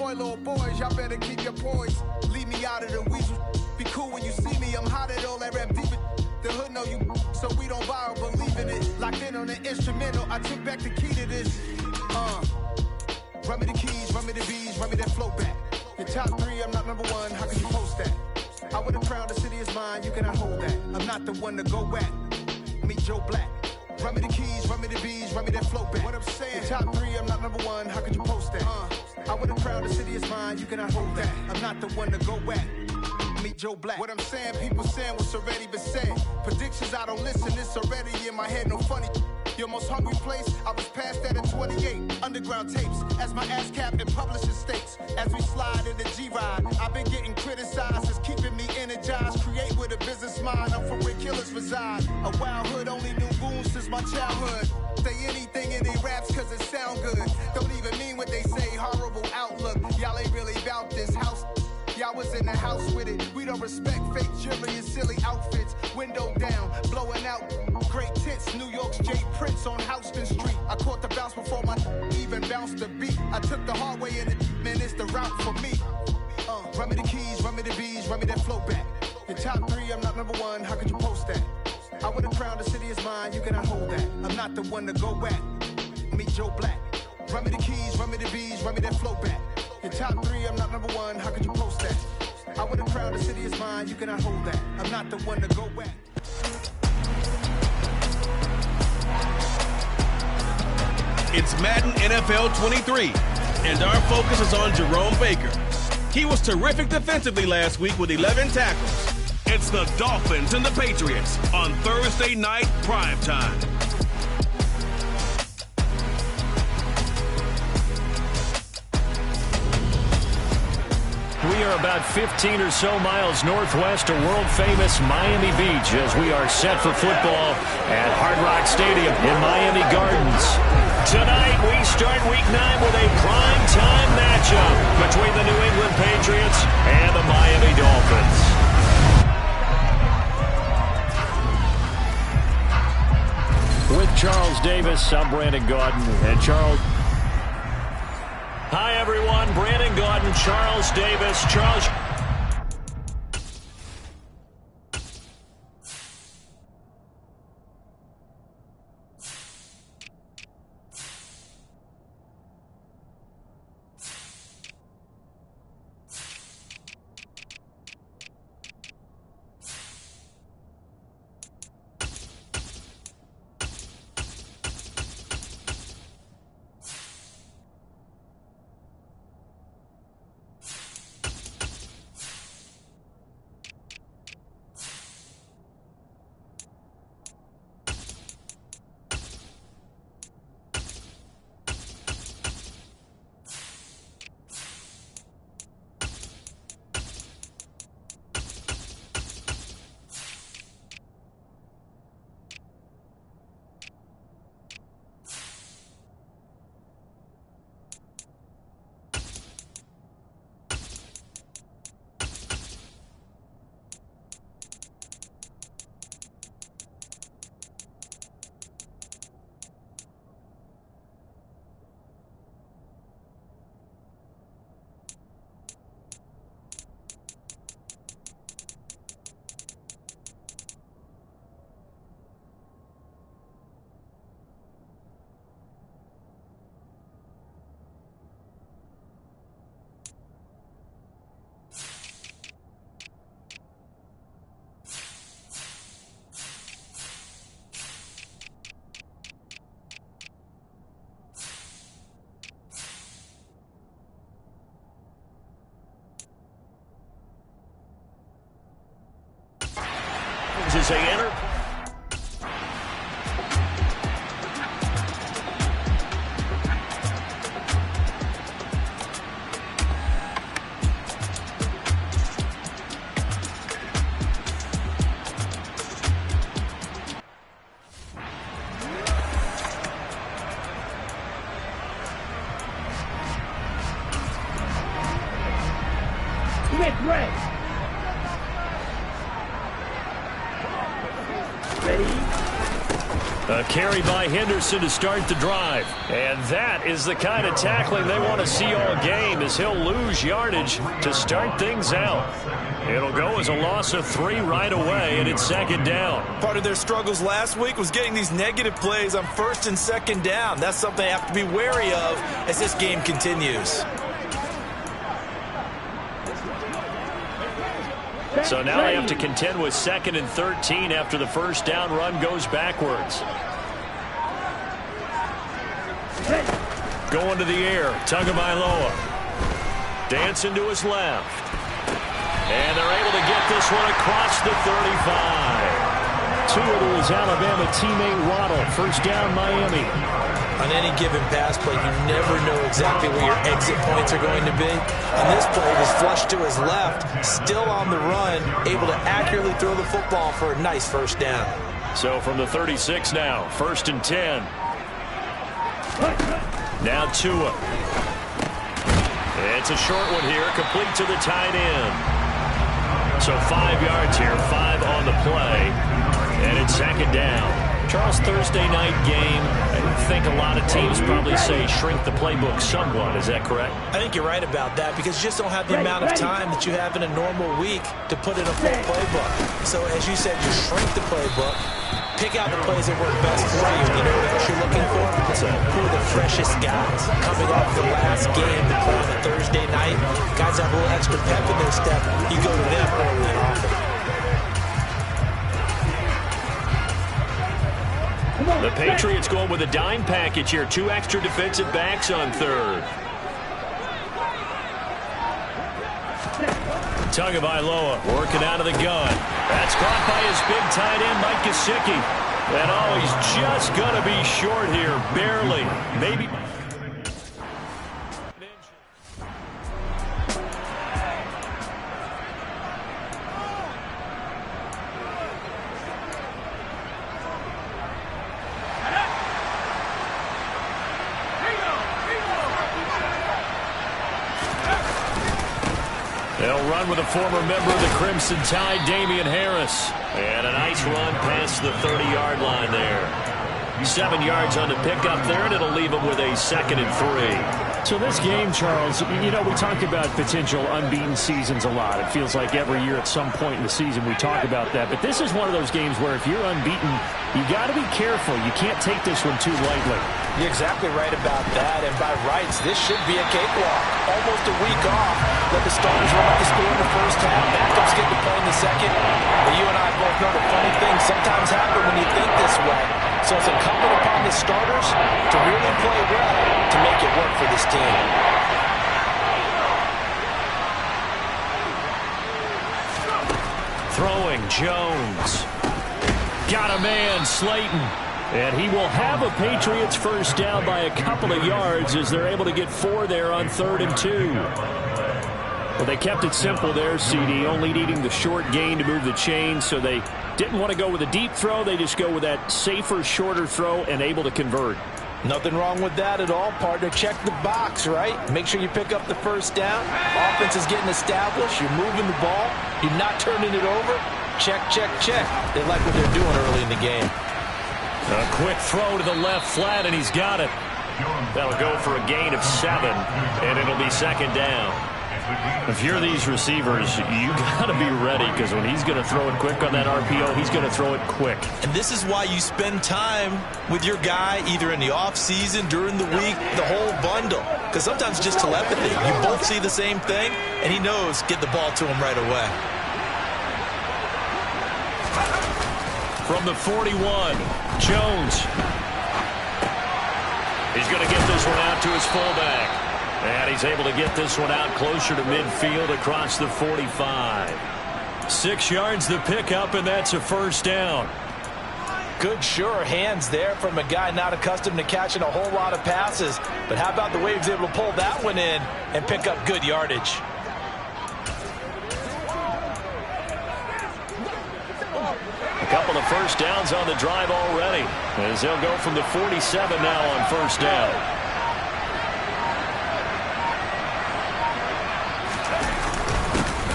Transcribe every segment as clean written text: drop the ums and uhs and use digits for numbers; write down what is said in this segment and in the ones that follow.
Detroit little boys, y'all better keep your poise. Leave me out of the weasel. Be cool when you see me, I'm hot at all that rap deep. The hood know you, so we don't borrow, believe in it. Locked in on the instrumental, I took back the key to this. Run me the keys, run me the bees, run me that flow back. Your top 3, I'm not number 1, how can you post that? I would have crowned the city is mine, you cannot hold that. I'm not the one to go at. Meet Joe Black. Run me the keys, run me the bees, run me that flow back. What I'm saying, your top 3, I'm not number 1, how could you post that? I would have crowned the city is mine, you cannot hold that. I'm not the one to go at. Meet Joe Black. What I'm saying, people saying what's already been said. Predictions, I don't listen, it's already in my head, no funny. Your most hungry place, I was past that at 28. Underground tapes, as my ass cap in publishing states. As we slide in the G-Ride, I've been getting criticized, it's keeping me energized. Create with a business mind, I'm from where killers reside. A wild hood, only knew goons since my childhood. Say anything in they raps cause it sound good. Don't even mean what they say, horrible outlook. Y'all ain't really about this house. Y'all was in the house with it. We don't respect fake jewelry and silly outfits. Window down, blowing out great tits. New York's J. Prince on Houston Street. I caught the bounce before my even bounced the beat. I took the hard way in it, man, it's the route for me. Run me the keys, run me the bees, run me that flow back. Your top 3, I'm not number 1, how could you post that? I would have crowned the city is mine, you cannot hold that. I'm not the one to go at. Meet Joe Black. Run me the keys, run me the bees, run me that flow back. Your top 3, I'm not number 1, how could you post that? I would have crowned the city is mine, you cannot hold that. I'm not the one to go at. It's Madden NFL 23, and our focus is on Jerome Baker. He was terrific defensively last week with 11 tackles. It's the Dolphins and the Patriots on Thursday night primetime. We are about 15 or so miles northwest of world-famous Miami Beach as we are set for football at Hard Rock Stadium in Miami Gardens. Tonight, we start Week 9 with a prime-time matchup between the New England Patriots and the Miami Dolphins. With Charles Davis, I'm Brandon Gaudin. And Charles... Hi, everyone. Brandon Gaudin, Charles Davis. Charles... As they enter. Get ready. Ready? A carry by Henderson to start the drive. And that is the kind of tackling they want to see all game, as he'll lose yardage to start things out. It'll go as a loss of 3 right away, and it's second down. Part of their struggles last week was getting these negative plays on first and second down. That's something they have to be wary of as this game continues. So now they have to contend with 2nd and 13 after the first down run goes backwards. Going to the air, Tagovailoa. Dancing to his left. And they're able to get this one across the 35. Tua to his Alabama teammate Waddle. First down, Miami. On any given pass play, you never know exactly where your exit points are going to be. On this play, it was flushed to his left, still on the run, able to accurately throw the football for a nice first down. So from the 36 now, 1st and 10. Now Tua. It's a short one here, complete to the tight end. So 5 yards here, 5 on the play, and it's second down. Charles, Thursday night game, I think a lot of teams probably say shrink the playbook somewhat. Is that correct? I think you're right about that, because you just don't have the amount of time that you have in a normal week to put in a full playbook. So as you said, you shrink the playbook, pick out the plays that work best for you. You know what else you're looking for? Who are the freshest guys coming off the last game to play on a Thursday night? Guys have a little extra pep in their step. You go to them early and often. The Patriots going with a dime package here. 2 extra defensive backs on 3rd. Tagovailoa working out of the gun. That's caught by his big tight end, Mike Gesicki. And oh, he's just going to be short here. Barely. Maybe. They'll run with a former member of the Crimson Tide, Damian Harris. And a nice run past the 30-yard line there. 7 yards on the pickup there, and it'll leave them with a 2nd and 3. So this game, Charles, you know, we talk about potential unbeaten seasons a lot. It feels like every year at some point in the season we talk about that. But this is one of those games where if you're unbeaten, you got to be careful. You can't take this one too lightly. You're exactly right about that, and by rights, this should be a cakewalk. Almost a week off. Let the starters run up the score in the first half. Backups get to play in the second. But you and I both know the funny things sometimes happen when you think this way. So it's incumbent upon the starters to really play well to make it work for this team. Throwing, Jones. Got a man, Slayton. And he will have a Patriots first down by a couple of yards as they're able to get 4 there on 3rd and 2. Well, they kept it simple there, CD, only needing the short gain to move the chains, so they didn't want to go with a deep throw. They just go with that safer, shorter throw and able to convert. Nothing wrong with that at all, partner. Check the box, right? Make sure you pick up the first down. Offense is getting established. You're moving the ball. You're not turning it over. Check, check, check. They like what they're doing early in the game. A quick throw to the left flat, and he's got it. That'll go for a gain of 7, and it'll be second down. If you're these receivers, you got to be ready, because when he's going to throw it quick on that RPO, he's going to throw it quick. And this is why you spend time with your guy either in the offseason, during the week, the whole bundle. Because sometimes just telepathy. You both see the same thing, and he knows get the ball to him right away. From the 41, Jones. He's going to get this one out to his fullback. And he's able to get this one out closer to midfield across the 45. 6 yards the pickup, and that's a first down. Good, sure hands there from a guy not accustomed to catching a whole lot of passes. But how about the way he was able to pull that one in and pick up good yardage? A couple of first downs on the drive already, as they'll go from the 47 now on first down.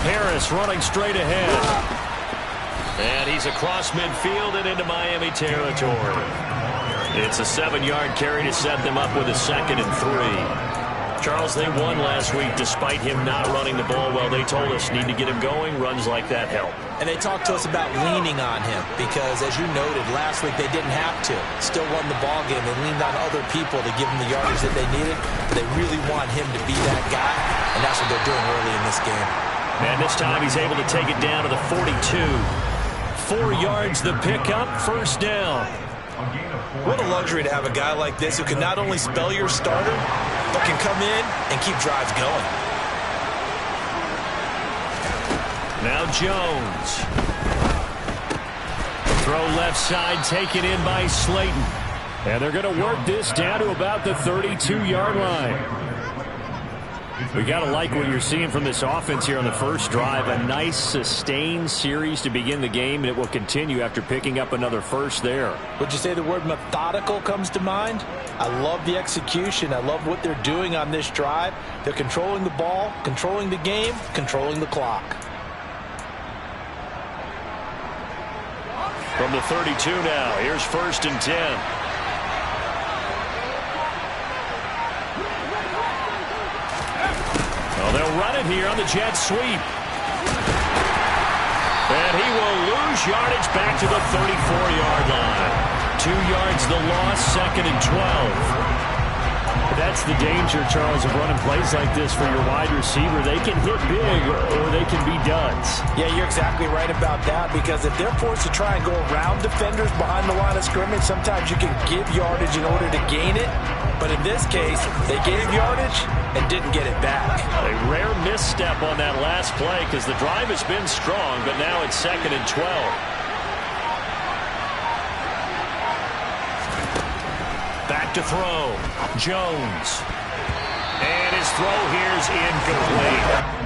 Harris running straight ahead. And he's across midfield and into Miami territory. It's a 7-yard carry to set them up with a 2nd and 3. Charles, they won last week despite him not running the ball well. They told us need to get him going. Runs like that help. And they talked to us about leaning on him because, as you noted, last week they didn't have to. Still won the ball game. They leaned on other people to give them the yardage that they needed. They really want him to be that guy, and that's what they're doing early in this game. And this time he's able to take it down to the 42. 4 yards the pickup, 1st down. What a luxury to have a guy like this who can not only spell your starter, but can come in and keep drives going. Now Jones. Throw left side, taken in by Slayton. And they're going to work this down to about the 32-yard line. We got to like what you're seeing from this offense here on the first drive. A nice sustained series to begin the game, and it will continue after picking up another first there. Would you say the word methodical comes to mind? I love the execution. I love what they're doing on this drive. They're controlling the ball, controlling the game, controlling the clock. From the 32 now, here's 1st and 10. Well, they'll run it here on the jet sweep. And he will lose yardage back to the 34-yard line. 2 yards the loss, 2nd and 12. That's the danger, Charles, of running plays like this for your wide receiver. They can hit big or they can be duds. Yeah, you're exactly right about that, because if they're forced to try and go around defenders behind the line of scrimmage, sometimes you can give yardage in order to gain it. But in this case, they gave yardage and didn't get it back. A rare misstep on that last play because the drive has been strong, but now it's 2nd and 12. Back to throw. Jones. And his throw here is incomplete.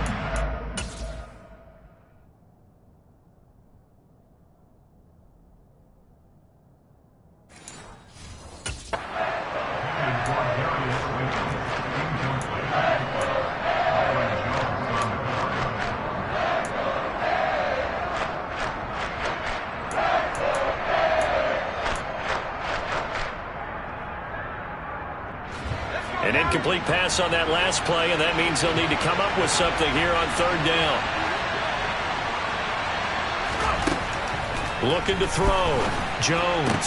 An incomplete pass on that last play, and that means they'll need to come up with something here on 3rd down. Looking to throw. Jones.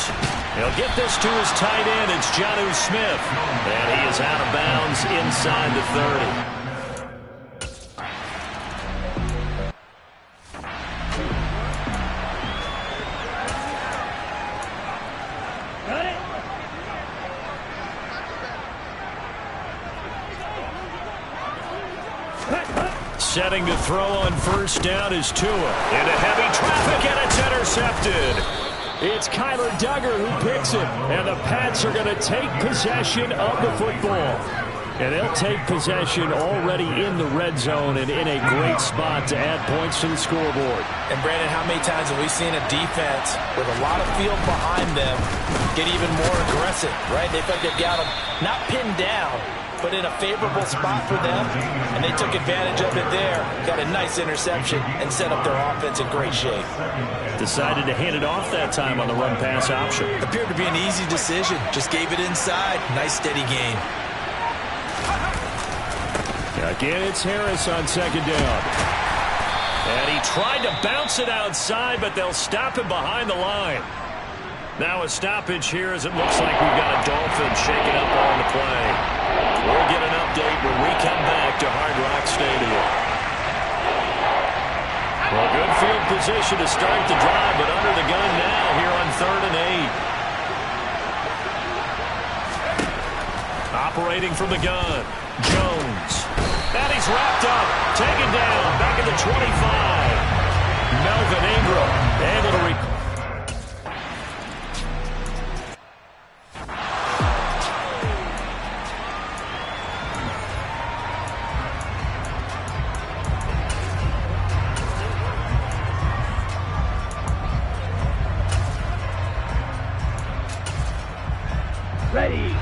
He'll get this to his tight end. It's Jonnu Smith. And he is out of bounds inside the 30. Setting to throw on 1st down is Tua. Into heavy traffic, and it's intercepted. It's Kyler Duggar who picks it, and the Pats are going to take possession of the football. And they'll take possession already in the red zone and in a great spot to add points to the scoreboard. And, Brandon, how many times have we seen a defense with a lot of field behind them get even more aggressive, right? They feel like they've got them not pinned down, but in a favorable spot for them, and they took advantage of it there. Got a nice interception and set up their offense in great shape. Decided to hand it off that time on the run-pass option. Appeared to be an easy decision. Just gave it inside. Nice, steady gain. Again, it's Harris on 2nd down. And he tried to bounce it outside, but they'll stop him behind the line. Now a stoppage here as it looks like we've got a Dolphin shaking up on the play. We'll get an update when we come back to Hard Rock Stadium. Well, good field position to start the drive, but under the gun now here on 3rd and 8. Operating from the gun, Jones. And he's wrapped up, taken down, back at the 25. Melvin Ingram able to Ready.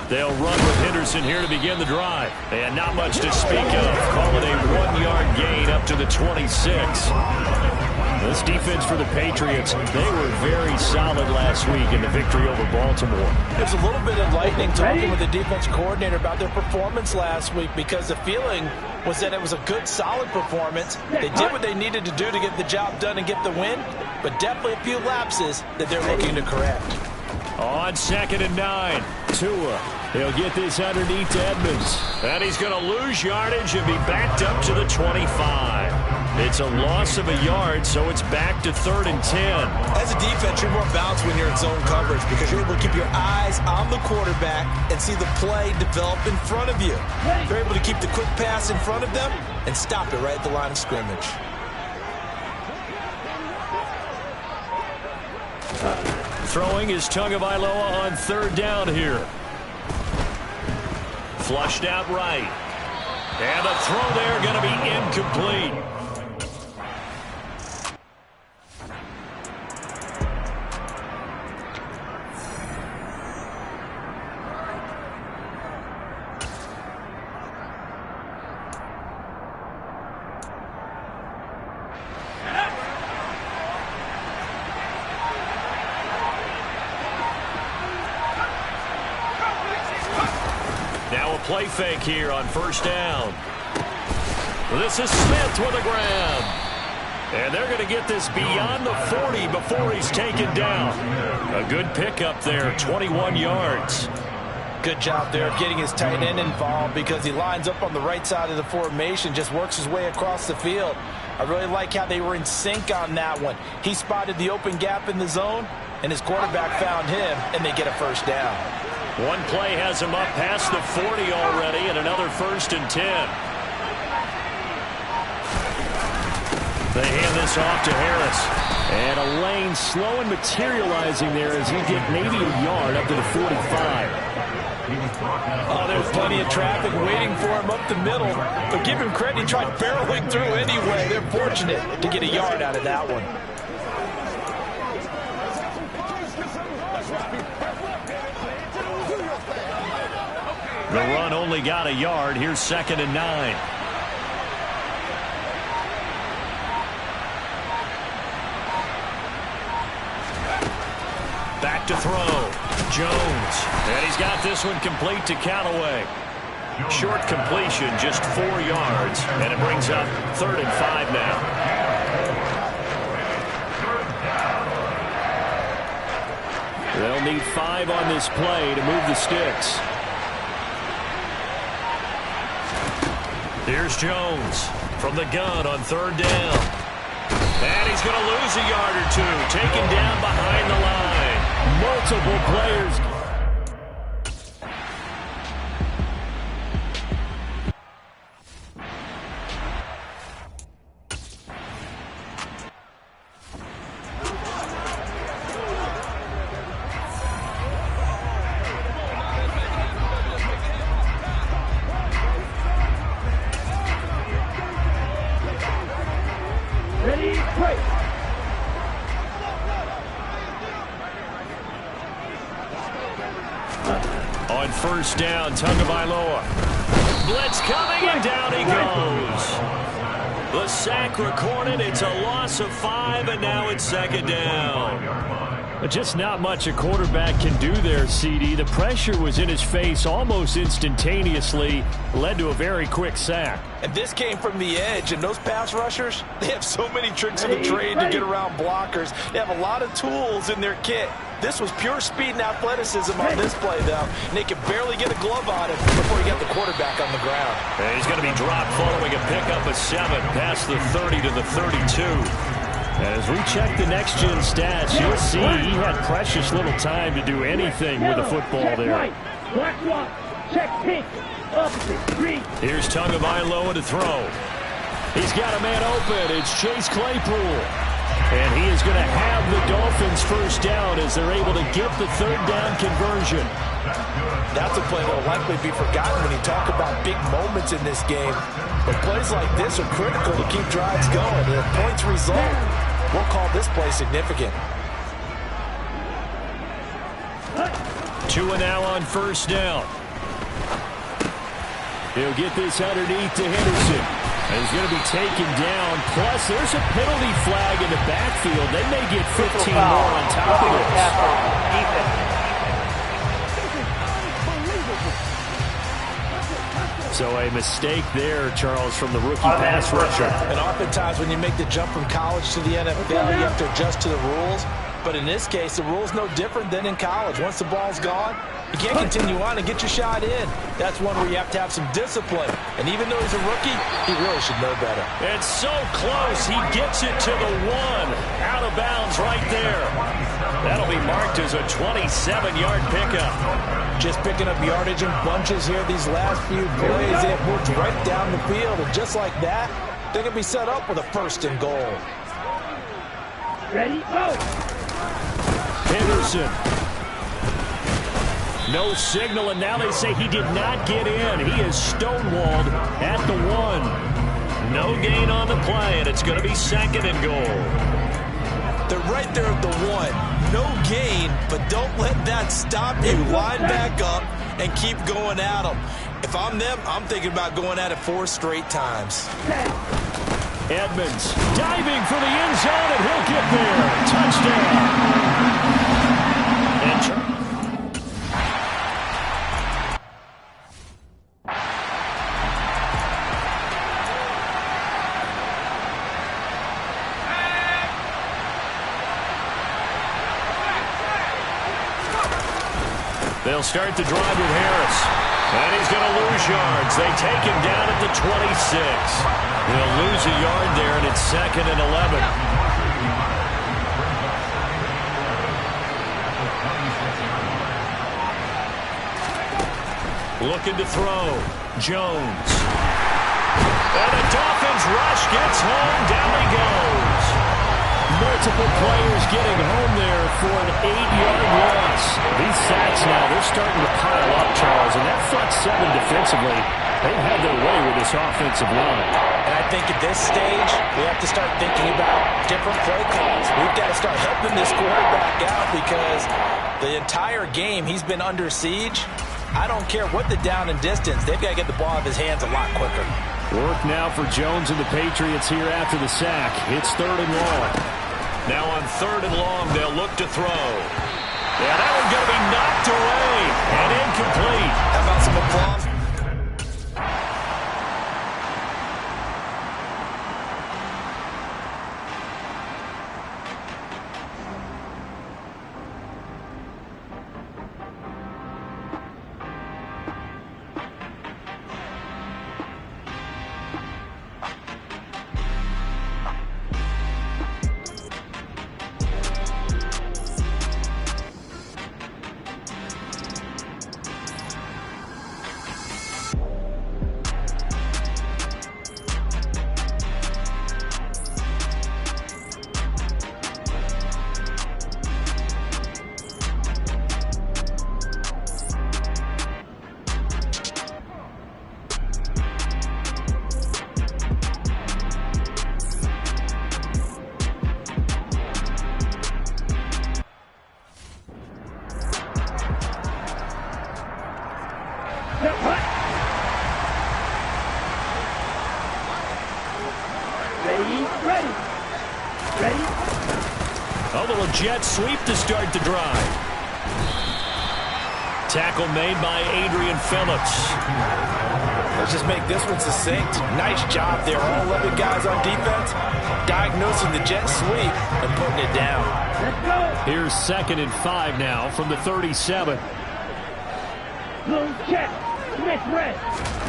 They'll run with Henderson here to begin the drive. And not much to speak of. Call it a 1-yard gain up to the 26. This defense for the Patriots, they were very solid last week in the victory over Baltimore. There's a little bit enlightening talking with the defense coordinator about their performance last week, because the feeling was that it was a good, solid performance. They did what they needed to do to get the job done and get the win, but definitely a few lapses that they're looking to correct. On 2nd and 9, Tua. He'll get this underneath to Edmonds. And he's going to lose yardage and be backed up to the 25. It's a loss of a yard, so it's back to 3rd and 10. As a defense, you're more balanced when you're in zone coverage because you're able to keep your eyes on the quarterback and see the play develop in front of you. You're able to keep the quick pass in front of them and stop it right at the line of scrimmage. Throwing is Tagovailoa on 3rd down here. Flushed out right. And the throw there going to be incomplete. Play fake here on 1st down. This is Smith with a grab. And they're going to get this beyond the 40 before he's taken down. A good pickup there, 21 yards. Good job there getting his tight end involved because he lines up on the right side of the formation, just works his way across the field. I really like how they were in sync on that one. He spotted the open gap in the zone, and his quarterback found him, and they get a 1st down. One play has him up past the 40 already, and another 1st and 10. They hand this off to Harris. And a lane slow and materializing there as he get maybe a yard up to the 45. Oh, there's plenty of traffic waiting for him up the middle. But give him credit, he tried barreling through anyway. They're fortunate to get a yard out of that one. The run only got a yard. Here's 2nd and 9. Back to throw. Jones. And he's got this one complete to Callaway. Short completion, just 4 yards. And it brings up 3rd and 5 now. They'll need 5 on this play to move the sticks. Here's Jones from the gun on 3rd down. And he's going to lose a yard or 2. Taken down behind the line. Multiple players. On 1st down, Tagovailoa. Blitz coming, and down he goes. The sack recorded. It's a loss of 5, and now it's 2nd down. Just not much a quarterback can do there, CD. The pressure was in his face almost instantaneously. Led to a very quick sack. And this came from the edge, and those pass rushers, they have so many tricks of the trade to get around blockers. They have a lot of tools in their kit. This was pure speed and athleticism on this play, though. And they could barely get a glove on him before he got the quarterback on the ground. And he's going to be dropped following a pickup of 7 past the 30 to the 32. As we check the next-gen stats, you'll see he had precious little time to do anything with the football there. Here's Tagovailoa to throw. He's got a man open. It's Chase Claypool. And he is going to have the Dolphins 1st down as they're able to get the 3rd down conversion. That's a play that will likely be forgotten when you talk about big moments in this game. But plays like this are critical to keep drives going. And if points result, we'll call this play significant. Tua now on 1st down. He'll get this underneath to Henderson. And he's going to be taken down. Plus, there's a penalty flag in the backfield. They may get 15 more on top of this. So a mistake there, Charles, from the rookie pass rusher. And oftentimes when you make the jump from college to the NFL, you have to adjust to the rules. But in this case, the rule's no different than in college. Once the ball's gone, you can't continue on and get your shot in. That's one where you have to have some discipline. And even though he's a rookie, he really should know better. It's so close. He gets it to the 1. Out of bounds right there. That'll be marked as a 27-yard pickup. Just picking up yardage in bunches here these last few plays. They have moved right down the field. And just like that, they can be set up with a 1st and goal. Ready, go! Henderson. No signal, and now they say he did not get in. He is stonewalled at the 1. No gain on the play, and it's going to be 2nd and goal. They're right there at the 1. No gain, but don't let that stop you. Line back up and keep going at them. If I'm them, I'm thinking about going at it 4 straight times. Edmonds diving for the end zone, and he'll get there. Touchdown. They'll start the drive with Harris. And he's going to lose yards. They take him down at the 26. They'll lose a yard there, and it's 2nd and 11. Looking to throw. Jones. And the Dolphins rush gets home. Down he goes. Multiple players getting home there for an 8-yard loss. These sacks now, they're starting to pile up, Charles. And that front 7 defensively, they've had their way with this offensive line. And I think at this stage, we have to start thinking about different play calls. We've got to start helping this quarterback out because the entire game he's been under siege. I don't care what the down and distance. They've got to get the ball out of his hands a lot quicker. Work now for Jones and the Patriots here after the sack. It's 3rd and long. Now on 3rd and long, they'll look to throw. Yeah, that one's going to be knocked away and incomplete. How about some applause? A little jet sweep to start the drive. Tackle made by Adrian Phillips. Let's just make this one succinct. Nice job there. All 11 guys on defense diagnosing the jet sweep and putting it down. Let's go. Here's 2nd and 5 now from the 37. Blue check. Smith red.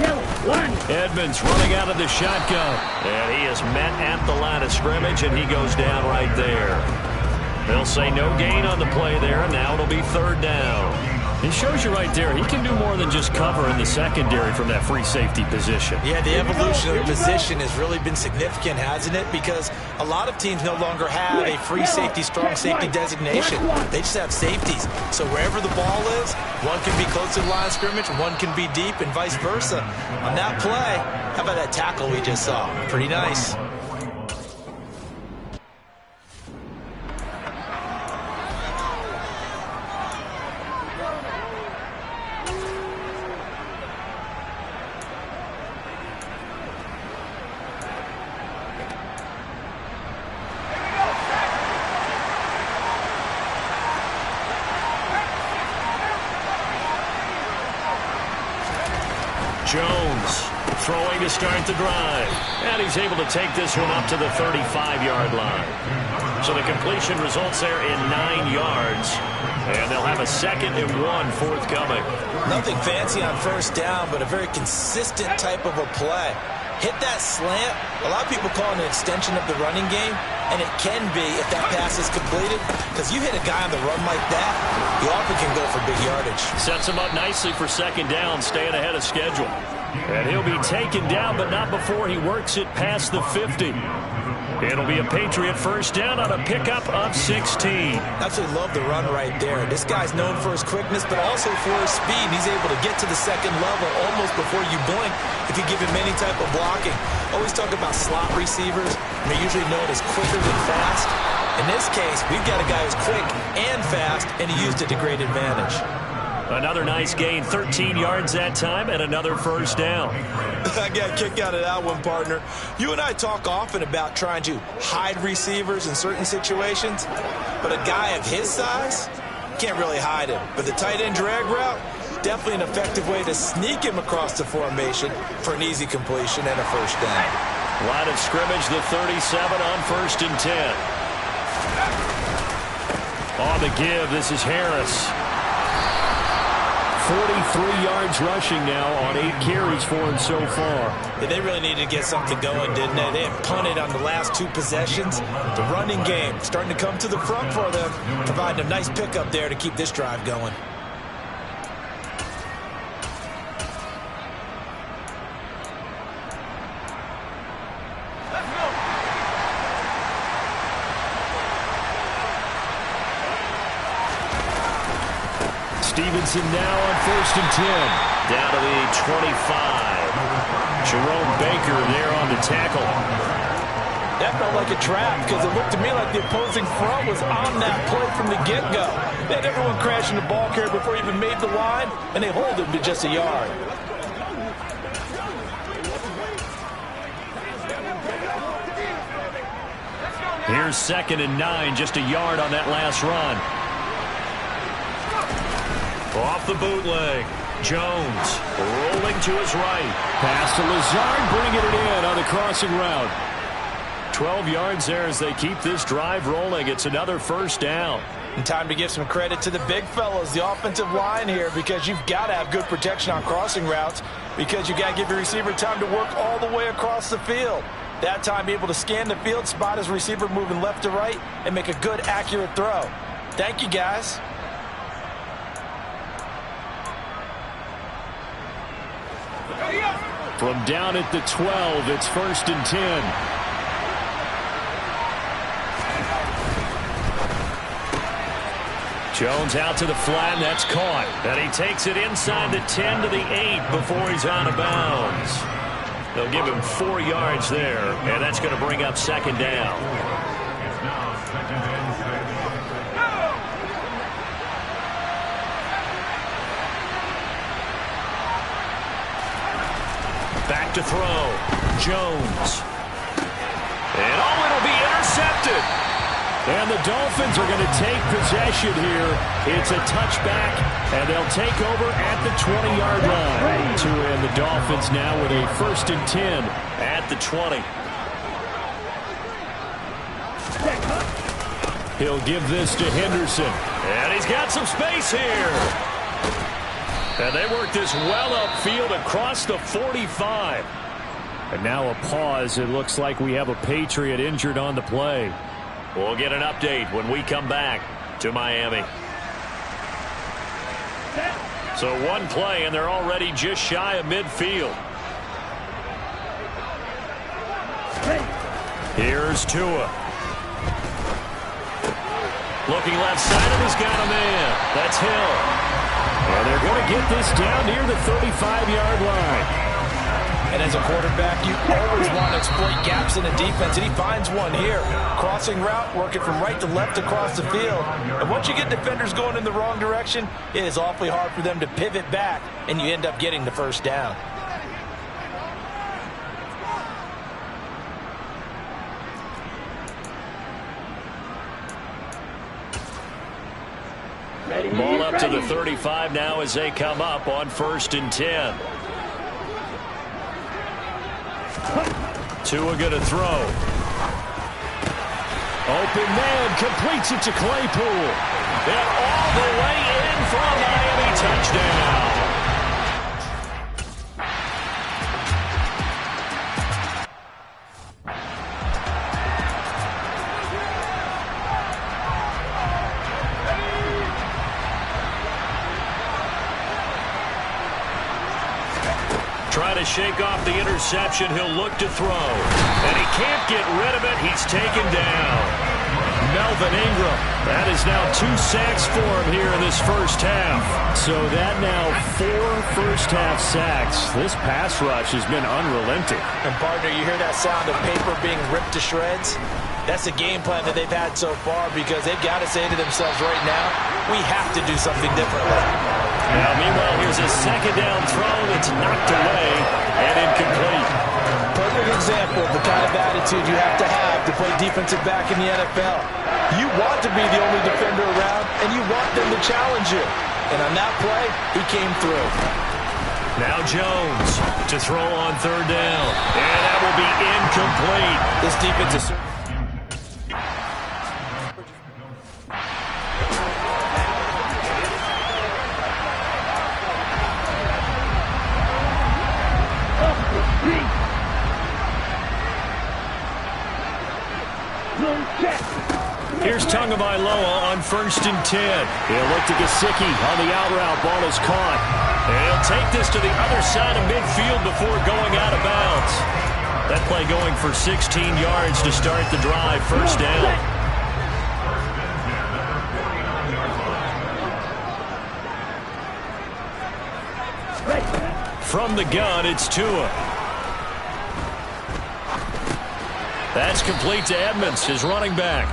Yellow line. Edmonds running out of the shotgun. And he is met at the line of scrimmage, and he goes down right there. They'll say no gain on the play there, and now it'll be 3rd down. It shows you right there, he can do more than just cover in the secondary from that free safety position. Yeah, the evolution of the position has really been significant, hasn't it? Because a lot of teams no longer have a free safety, strong safety designation. They just have safeties. So wherever the ball is, one can be close to the line of scrimmage, one can be deep, and vice versa. On that play, how about that tackle we just saw? Pretty nice. Jones throwing to start the drive. And he's able to take this one up to the 35-yard line. So the completion results there in 9 yards. And they'll have a 2nd and 1 forthcoming. Nothing fancy on first down, but a very consistent type of a play. Hit that slant. A lot of people call it an extension of the running game, and it can be if that pass is completed, because you hit a guy on the run like that, you often can go for big yardage. Sets him up nicely for 2nd down, staying ahead of schedule. And he'll be taken down, but not before he works it past the 50. It'll be a Patriot first down on a pickup of 16. Absolutely love the run right there. This guy's known for his quickness, but also for his speed. He's able to get to the 2nd level almost before you blink if you give him any type of blocking. Always talk about slot receivers, and they're usually known as quicker than fast. In this case, we've got a guy who's quick and fast, and he used it to great advantage. Another nice gain, 13 yards that time, and another first down. I got a kick out of that one, partner. You and I talk often about trying to hide receivers in certain situations, but a guy of his size can't really hide him. But the tight end drag route, definitely an effective way to sneak him across the formation for an easy completion and a first down. Line of scrimmage, the 37 on 1st and 10. On the give, this is Harris. 43 yards rushing now on 8 carries for him so far. They really needed to get something going, didn't they? They had punted on the last 2 possessions. The running game starting to come to the front for them, providing a nice pickup there to keep this drive going. Stevenson now on 1st and 10. Down to the 25. Jerome Baker there on the tackle. That felt like a trap because it looked to me like the opposing front was on that play from the get-go. They had everyone crashing the ball carrier before he even made the line, and they hold him to just a yard. Here's 2nd and 9, just a yard on that last run. Off the bootleg. Jones rolling to his right. Pass to Lazard, bringing it in on the crossing route. 12 yards there as they keep this drive rolling. It's another first down. And time to give some credit to the big fellas, the offensive line here, because you've got to have good protection on crossing routes because you've got to give your receiver time to work all the way across the field. That time, be able to scan the field, spot his receiver moving left to right, and make a good, accurate throw. Thank you, guys. From down at the 12, it's 1st and 10. Jones out to the flat, and that's caught. And he takes it inside the 10 to the 8 before he's out of bounds. They'll give him 4 yards there, and that's going to bring up 2nd down. Back to throw. Jones. And it'll be intercepted. And the Dolphins are going to take possession here. It's a touchback, and they'll take over at the 20-yard line. And the Dolphins now with a 1st and 10 at the 20. He'll give this to Henderson. And he's got some space here. And they work this well upfield across the 45. And now a pause. It looks like we have a Patriot injured on the play. We'll get an update when we come back to Miami. So one play, and they're already just shy of midfield. Here's Tua. Looking left side, and he's got a man. That's Hill. And they're going to get this down near the 35-yard line. And as a quarterback, you always want to exploit gaps in the defense, and he finds one here. Crossing route, working from right to left across the field. And once you get defenders going in the wrong direction, it is awfully hard for them to pivot back, and you end up getting the first down. Ball up to the 35 now as they come up on 1st and 10. Tua going to throw. Open man, completes it to Claypool. And all the way in for a Miami touchdown. Trying to shake off the interception. He'll look to throw. And he can't get rid of it. He's taken down. Melvin Ingram. That is now 2 sacks for him here in this first half. So that now 4 first-half sacks. This pass rush has been unrelenting. And, partner, you hear that sound of paper being ripped to shreds? That's the game plan that they've had so far because they've got to say to themselves right now, we have to do something differently. Now, meanwhile, here's a second down throw that's knocked away and incomplete. Perfect example of the kind of attitude you have to play defensive back in the NFL. You want to be the only defender around, and you want them to challenge you. And on that play, he came through. Now Jones to throw on third down. And that will be incomplete. This defense is... Here's Tagovailoa on 1st and 10. He'll look to Gesicki on the out route. Ball is caught. And he'll take this to the other side of midfield before going out of bounds. That play going for 16 yards to start the drive. First down. From the gun, it's Tua. That's complete to Edmonds, his running back.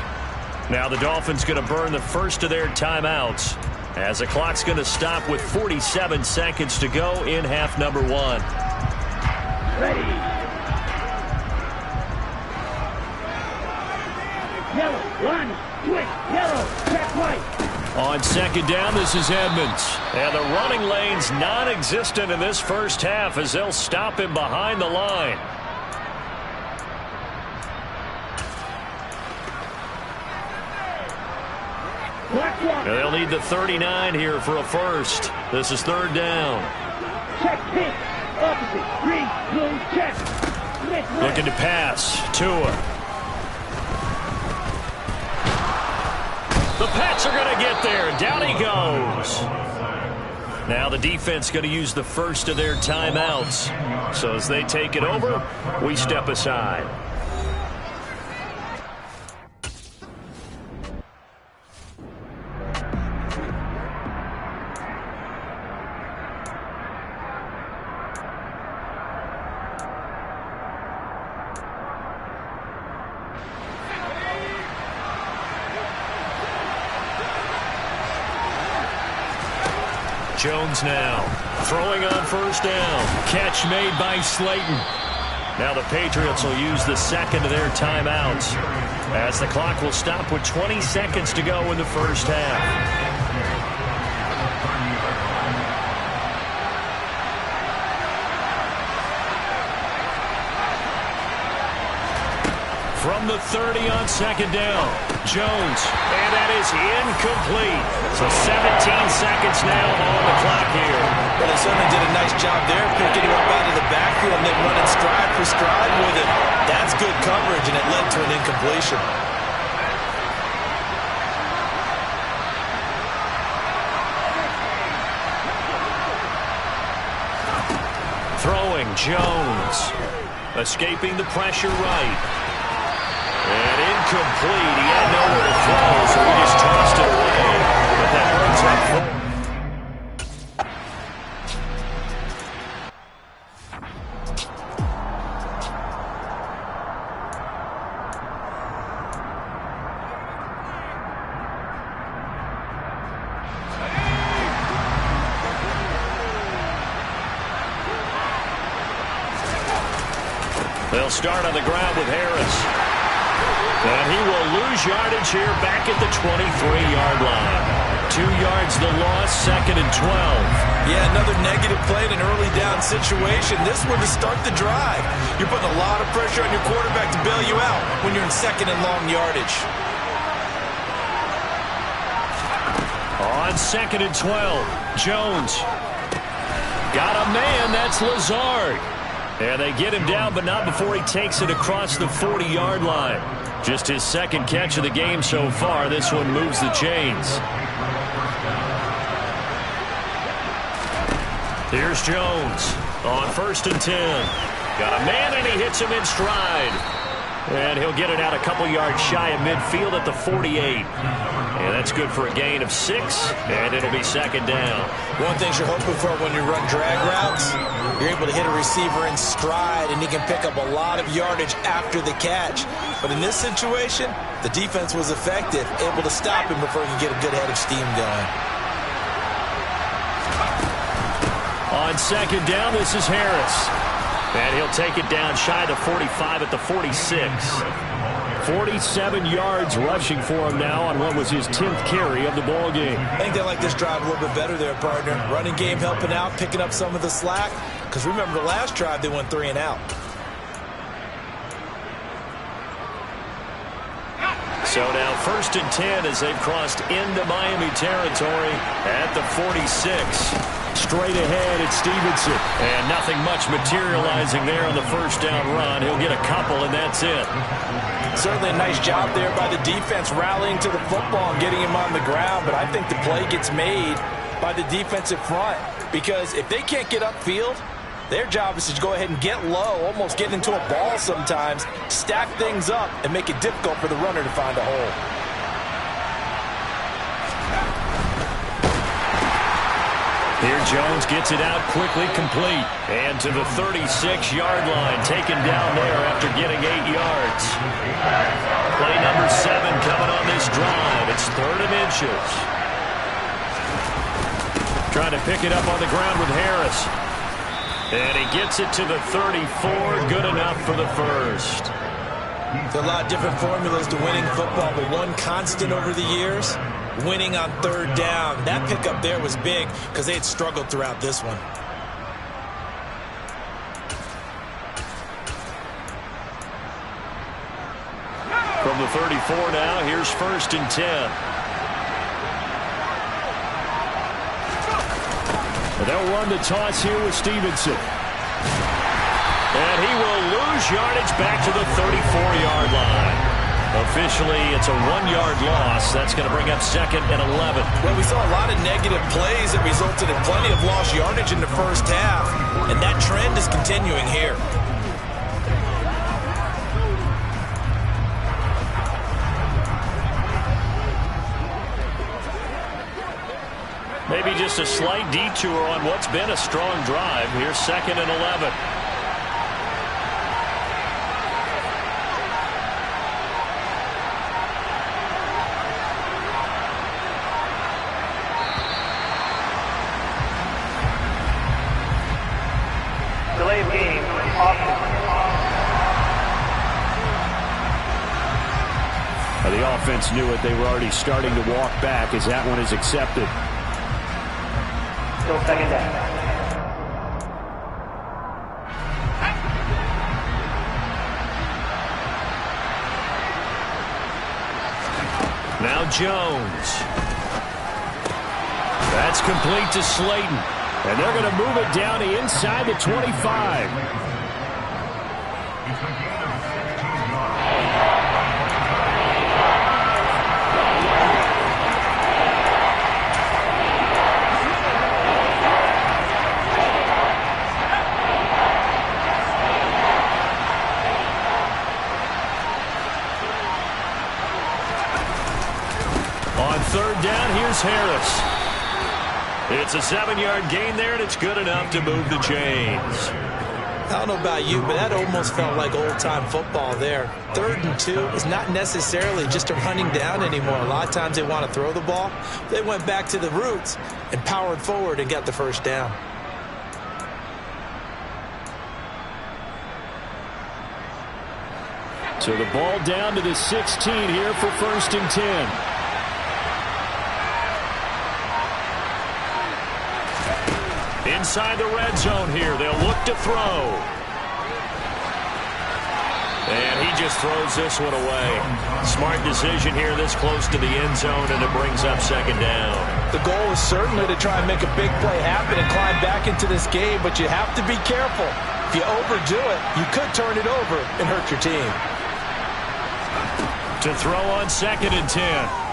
Now the Dolphins going to burn the first of their timeouts as the clock's going to stop with 47 seconds to go in half number 1. Ready. Yellow, line, quick, yellow, check white. On second down, this is Edmonds. And the running lane's non-existent in this first half as they'll stop him behind the line. They'll need the 39 here for a first. This is third down. Check, pink, opposite, green, blue, check. Looking to pass. Tua. The Pats are going to get there. Down he goes. Now the defense going to use the first of their timeouts. So as they take it over, we step aside. Jones now throwing on first down. Catch made by Slayton. Now the Patriots will use the second of their timeouts as the clock will stop with 20 seconds to go in the first half. From the 30 on second down, Jones, and that is incomplete. So 17 seconds now on the clock here. Well, they certainly did a nice job there, picking him up out of the backfield and then running stride for stride with it. That's good coverage, and it led to an incompletion. Throwing, Jones, escaping the pressure right. And incomplete. He had nowhere to throw, so he just tossed it away. But that brings up they'll start on the ground with Harris. And he will lose yardage here back at the 23-yard line. 2 yards the loss, 2nd and 12. Yeah, another negative play in an early down situation. This one to start the drive. You're putting a lot of pressure on your quarterback to bail you out when you're in 2nd and long yardage. On 2nd and 12, Jones. Got a man, that's Lazard. And they get him down, but not before he takes it across the 40-yard line. Just his 2nd catch of the game so far. This one moves the chains. Here's Jones on 1st and 10. Got a man, and he hits him in stride. And he'll get it out a couple yards shy of midfield at the 48. And that's good for a gain of 6, and it'll be 2nd down. One thing you're hoping for when you run drag routes, you're able to hit a receiver in stride, and he can pick up a lot of yardage after the catch. But in this situation, the defense was effective, able to stop him before he can get a good head of steam going. On 2nd down, this is Harris. And he'll take it down shy of the 45 at the 46. 47 yards rushing for him now on what was his 10th carry of the ball game. I think they like this drive a little bit better there, partner. Running game helping out, picking up some of the slack. Because remember, the last drive they went 3 and out. So now 1st and 10 as they've crossed into Miami territory at the 46. Straight ahead, it's Stevenson. And nothing much materializing there on the 1st down run. He'll get a couple, and that's it. Certainly a nice job there by the defense rallying to the football and getting him on the ground. But I think the play gets made by the defensive front. Because if they can't get upfield, their job is to go ahead and get low, almost get into a ball sometimes, stack things up, and make it difficult for the runner to find a hole. Here Jones gets it out quickly, complete. And to the 36-yard line, taken down there after getting 8 yards. Play number 7 coming on this drive. It's 3rd and inches. Trying to pick it up on the ground with Harris. And he gets it to the 34. Good enough for the 1st. There are a lot of different formulas to winning football, but one constant over the years, winning on 3rd down. That pickup there was big because they had struggled throughout this one. From the 34 now, here's 1st and 10. And they'll run the toss here with Stevenson. And he will lose yardage back to the 34-yard line. Officially, it's a 1-yard loss. That's going to bring up 2nd and 11. Well, we saw a lot of negative plays that resulted in plenty of lost yardage in the 1st half. And that trend is continuing here. Maybe just a slight detour on what's been a strong drive. Here's 2nd and 11. Delay of game. The offense knew it. They were already starting to walk back as that one is accepted. Still 2nd down. Now Jones. That's complete to Slayton. And they're going to move it down to inside the 25. On 3rd down, here's Harris. It's a 7-yard gain there, and it's good enough to move the chains. I don't know about you, but that almost felt like old-time football there. 3rd and 2 is not necessarily just a running down anymore. A lot of times they want to throw the ball. They went back to the roots and powered forward and got the 1st down. So the ball down to the 16 here for 1st and 10. Inside the red zone here, they'll look to throw. And he just throws this one away. Smart decision here this close to the end zone, and it brings up second down. The goal is certainly to try and make a big play happen and climb back into this game, but you have to be careful. If you overdo it, you could turn it over and hurt your team. To throw on 2nd and 10.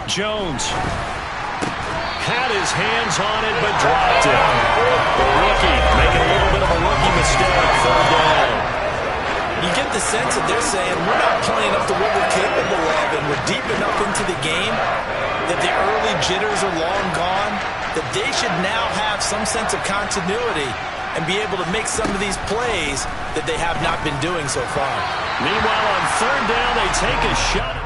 Jones had his hands on it, but dropped it. The rookie making a little bit of a rookie mistake. 3rd down. You get the sense that they're saying, we're not playing up to what we're capable of, and we're deep enough into the game that the early jitters are long gone, that they should now have some sense of continuity and be able to make some of these plays that they have not been doing so far. Meanwhile, on 3rd down, they take a shot.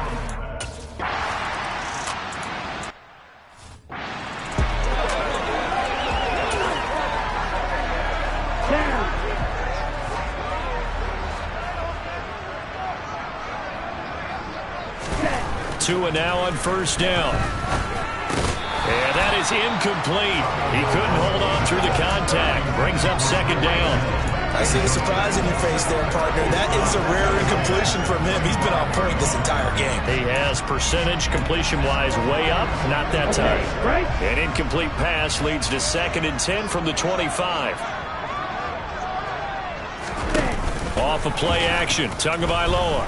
Two and now on 1st down. And that is incomplete. He couldn't hold on through the contact. Brings up 2nd down. I see the surprise in your face there, partner. That is a rare incompletion from him. He's been on point this entire game. He has percentage completion-wise way up, not that time. An incomplete pass leads to 2nd and 10 from the 25. Off a play action. Tagovailoa.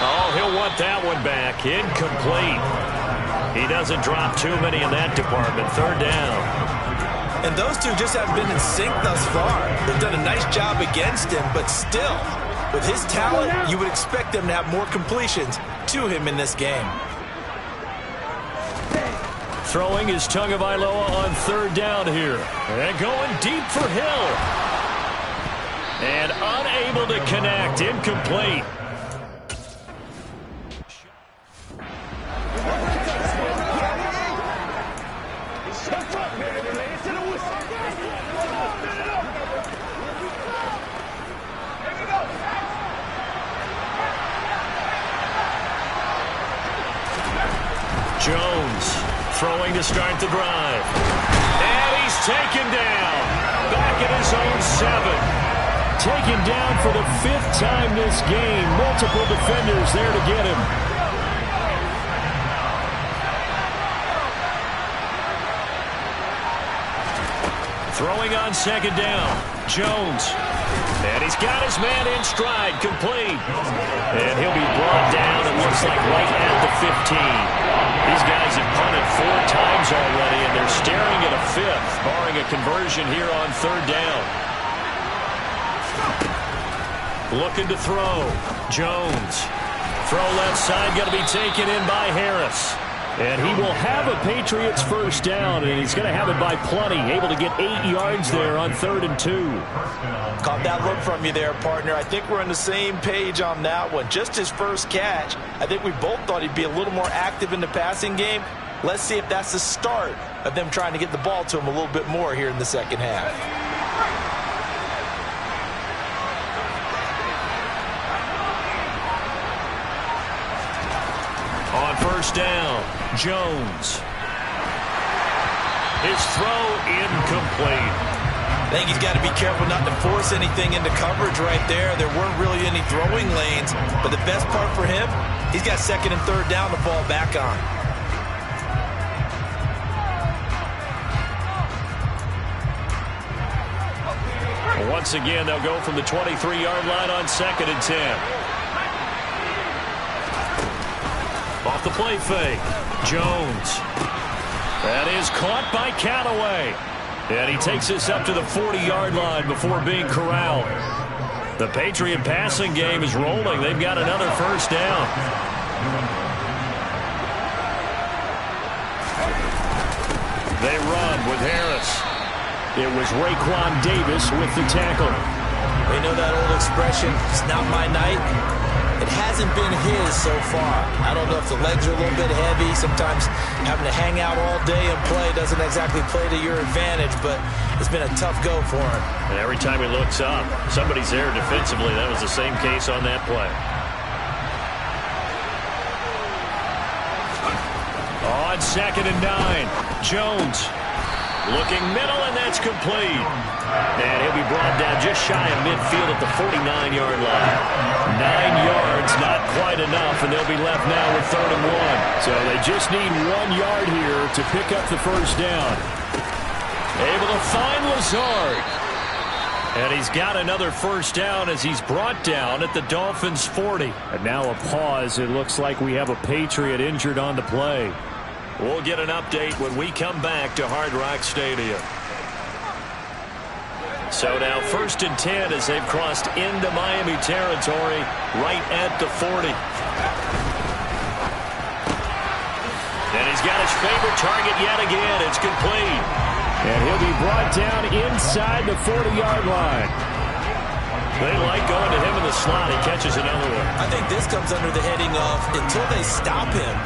Oh, he'll want that one back. Incomplete. He doesn't drop too many in that department. 3rd down. And those two just have been in sync thus far. They've done a nice job against him, but still, with his talent, you would expect them to have more completions to him in this game. Throwing is Tagovailoa on 3rd down here. And going deep for Hill. And unable to connect. Incomplete. Jones throwing to start the drive. And he's taken down. Back at his own 7. Taken down for the 5th time this game. Multiple defenders there to get him. Throwing on 2nd down. Jones. And he's got his man in stride. Complete. And he'll be brought down, it looks like, right at the 15. These guys have punted 4 times already, and they're staring at a 5th, barring a conversion here on 3rd down. Looking to throw. Jones. Throw left side, going to be taken in by Harris. And he will have a Patriots 1st down, and he's going to have it by plenty. Able to get 8 yards there on 3rd and 2. Caught that look from you there, partner. I think we're on the same page on that one. Just his first catch. I think we both thought he'd be a little more active in the passing game. Let's see if that's the start of them trying to get the ball to him a little bit more here in the 2nd half. On 1st down, Jones. His throw incomplete. I think he's got to be careful not to force anything into coverage right there. There weren't really any throwing lanes, but the best part for him, he's got 2nd and 3rd down to fall back on. Once again, they'll go from the 23-yard line on 2nd and 10. Off the play fake. Jones. That is caught by Callaway. And he takes this up to the 40-yard line before being corralled. The Patriot passing game is rolling. They've got another 1st down. They run with Harris. It was Raekwon Davis with the tackle. You know that old expression, it's not my night. It hasn't been his so far. I don't know if the legs are a little bit heavy. Sometimes having to hang out all day and play doesn't exactly play to your advantage, but it's been a tough go for him. And every time he looks up, somebody's there defensively. That was the same case on that play. On 2nd and 9, Jones. Looking middle, and that's complete. And he'll be brought down just shy of midfield at the 49-yard line. 9 yards, not quite enough, and they'll be left now with 3rd and 1. So they just need 1 yard here to pick up the first down. Able to find Lazard. And he's got another first down as he's brought down at the Dolphins' 40. And now a pause. It looks like we have a Patriot injured on the play. We'll get an update when we come back to Hard Rock Stadium. So now 1st and 10 as they've crossed into Miami territory right at the 40. And he's got his favorite target yet again. It's complete. And he'll be brought down inside the 40-yard line. They like going to him in the slot. He catches another one. I think this comes under the heading of until they stop him,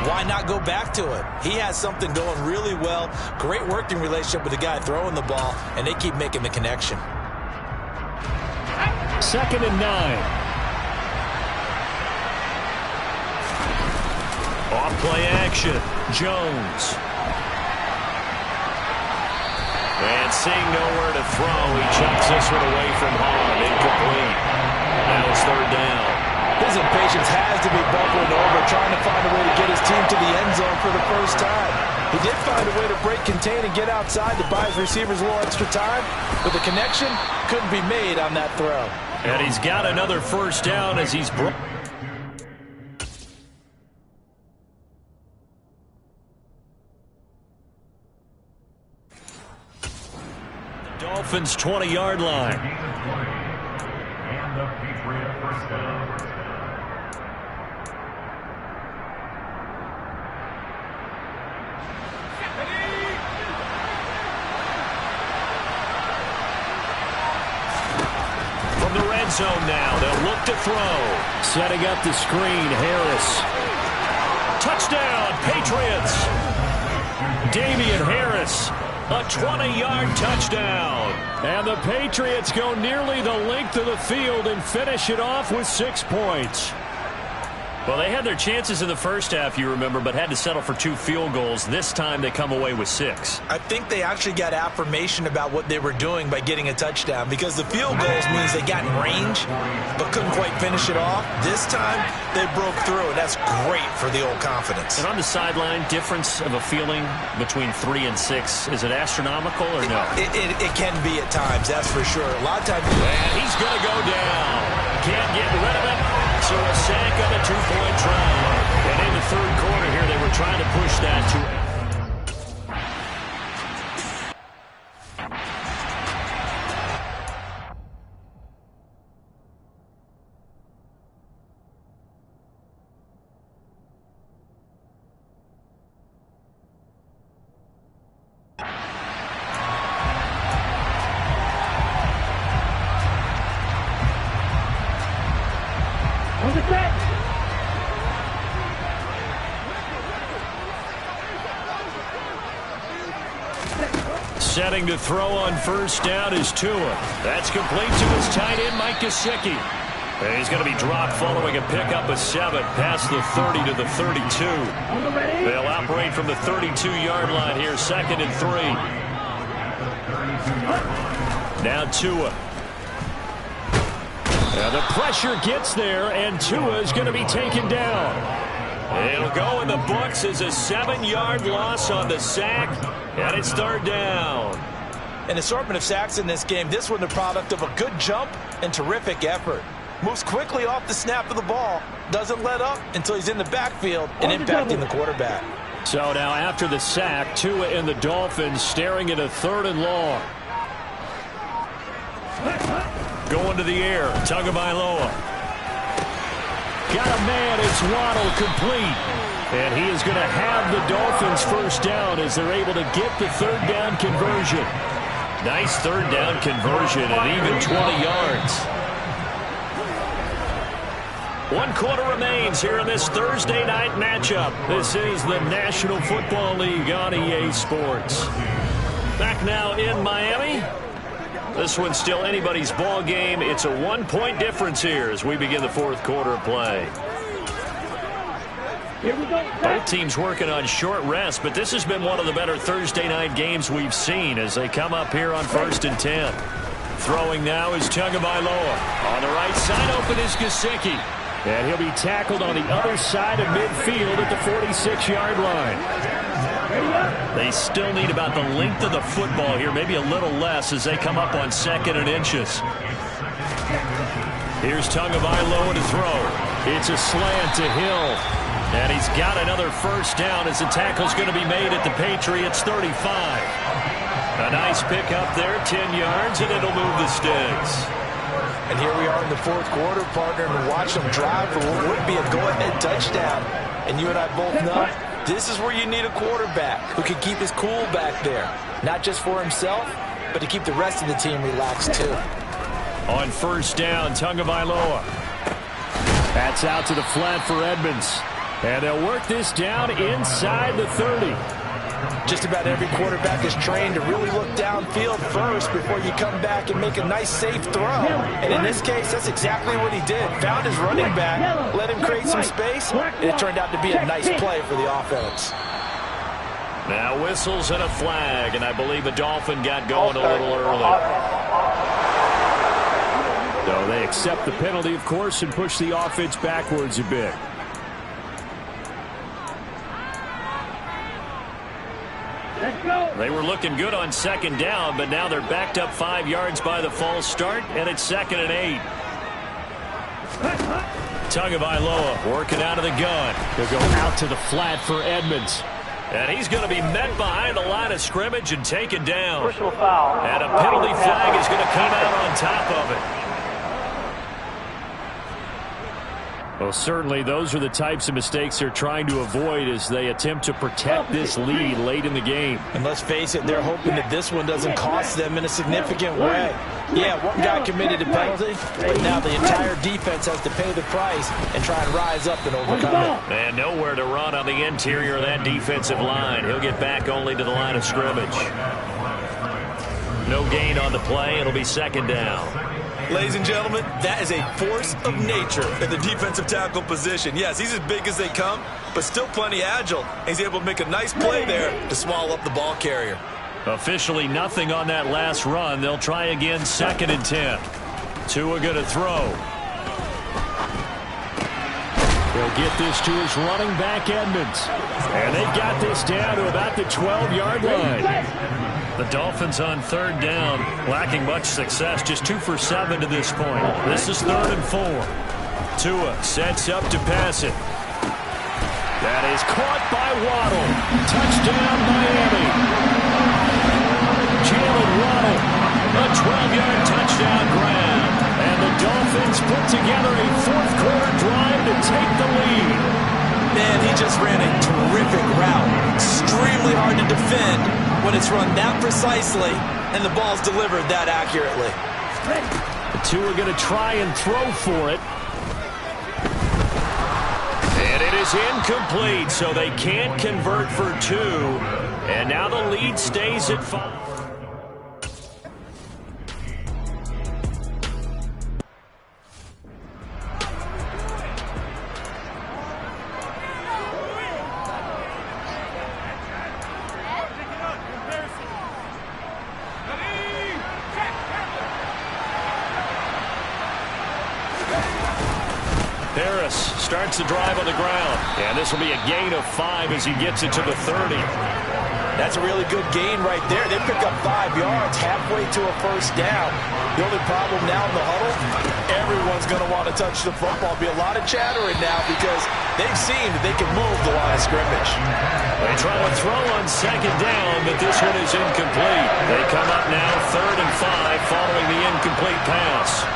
why not go back to it? He has something going really well. Great working relationship with the guy throwing the ball, and they keep making the connection. 2nd and 9. Off play action. Jones. And seeing nowhere to throw, he chucks this one away from home. Incomplete. Now it's 3rd down. His impatience has to be bubbling over, trying to find a way to get his team to the end zone for the first time. He did find a way to break contain and get outside to buy his receivers a little extra time, but the connection couldn't be made on that throw. And he's got another first down as he's brought. Dolphins 20-yard line. From the red zone now, they'll look to throw. Setting up the screen, Harris. Touchdown, Patriots. Damian Harris. A 20-yard touchdown. And the Patriots go nearly the length of the field and finish it off with 6 points. Well, they had their chances in the first half, you remember, but had to settle for 2 field goals. This time they come away with 6. I think they actually got affirmation about what they were doing by getting a touchdown, because the field goals means they got in range but couldn't quite finish it off. This time they broke through, and that's great for the old confidence. And on the sideline, difference of a feeling between 3 and 6, is it astronomical or no? It can be at times, that's for sure. A lot of times. And he's going to go down. Can't get rid of it. So a sack on a 2-point try. And in the 3rd quarter here, they were trying to push that to... Setting to throw on first down is Tua. That's complete to his tight end, Mike Gesicki. And he's going to be dropped following a pickup of 7 past the 30 to the 32. They'll operate from the 32-yard line here, 2nd and 3. Now Tua. Now the pressure gets there, and Tua is going to be taken down. It'll go in the books as a 7-yard loss on the sack, and it's 3rd down. An assortment of sacks in this game. This one the product of a good jump and terrific effort. Moves quickly off the snap of the ball. Doesn't let up until he's in the backfield and impacting the quarterback. So now after the sack, Tua and the Dolphins staring at a 3rd and long. Going to the air, Tagovailoa. Got a man, it's Waddle, complete. And he is going to have the Dolphins first down as they're able to get the 3rd down conversion. Nice 3rd down conversion and even 20 yards. 1 quarter remains here in this Thursday night matchup. This is the National Football League on EA Sports. Back now in Miami. This one's still anybody's ball game. It's a 1-point difference here as we begin the 4th quarter of play. Here we go. Both teams working on short rest, but this has been one of the better Thursday night games we've seen as they come up here on 1st and 10. Throwing now is Tagovailoa. On the right side open is Gesicki. And he'll be tackled on the other side of midfield at the 46-yard line. They still need about the length of the football here, maybe a little less as they come up on 2nd and inches. Here's Tagovailoa to throw. It's a slant to Hill. And he's got another first down as the tackle's going to be made at the Patriots 35. A nice pick up there, 10 yards, and it'll move the sticks. And here we are in the 4th quarter, partner, and watch them drive for what would be a go-ahead touchdown. And you and I both know this is where you need a quarterback who can keep his cool back there. Not just for himself, but to keep the rest of the team relaxed too. On first down, Tagovailoa. That's out to the flat for Edmonds. And they'll work this down inside the 30. Just about every quarterback is trained to really look downfield first before you come back and make a nice, safe throw. And in this case, that's exactly what he did. Found his running back, let him create some space, and it turned out to be a nice play for the offense. Now whistles and a flag, and I believe a Dolphin got going a little early. So they accept the penalty, of course, and push the offense backwards a bit. They were looking good on 2nd down, but now they're backed up 5 yards by the false start, and it's 2nd and 8. Tagovailoa working out of the gun. He'll go out to the flat for Edmonds. And he's going to be met behind the line of scrimmage and taken down. Personal foul. And a penalty flag is going to come out on top of it. Well, certainly those are the types of mistakes they're trying to avoid as they attempt to protect this lead late in the game. And let's face it, they're hoping that this one doesn't cost them in a significant way. Yeah, one guy committed a penalty, but now the entire defense has to pay the price and try and rise up and overcome it. And nowhere to run on the interior of that defensive line. He'll get back only to the line of scrimmage. No gain on the play. It'll be 2nd down. Ladies and gentlemen, that is a force of nature in the defensive tackle position. Yes, he's as big as they come, but still plenty agile. He's able to make a nice play there to swallow up the ball carrier. Officially nothing on that last run. They'll try again 2nd and 10. Tua going to throw. He'll get this to his running back, Edmonds. And they've got this down to about the 12-yard line. The Dolphins on 3rd down, lacking much success, just 2 for 7 to this point. This is 3rd and 4. Tua sets up to pass it. That is caught by Waddle. Touchdown, Miami. Jalen Waddle, a 12-yard touchdown grab. And the Dolphins put together a 4th quarter drive to take the lead. Man, he just ran a terrific route. Extremely hard to defend when it's run that precisely and the ball's delivered that accurately. The two are going to try and throw for it. And it is incomplete, so they can't convert for 2. And now the lead stays at 5. Starts the drive on the ground. And this will be a gain of 5 as he gets it to the 30. That's a really good gain right there. They pick up 5 yards halfway to a first down. The only problem now in the huddle, everyone's going to want to touch the football. Be a lot of chattering now because they've seen that they can move the line of scrimmage. They try to throw on 2nd down, but this one is incomplete. They come up now 3rd and 5 following the incomplete pass.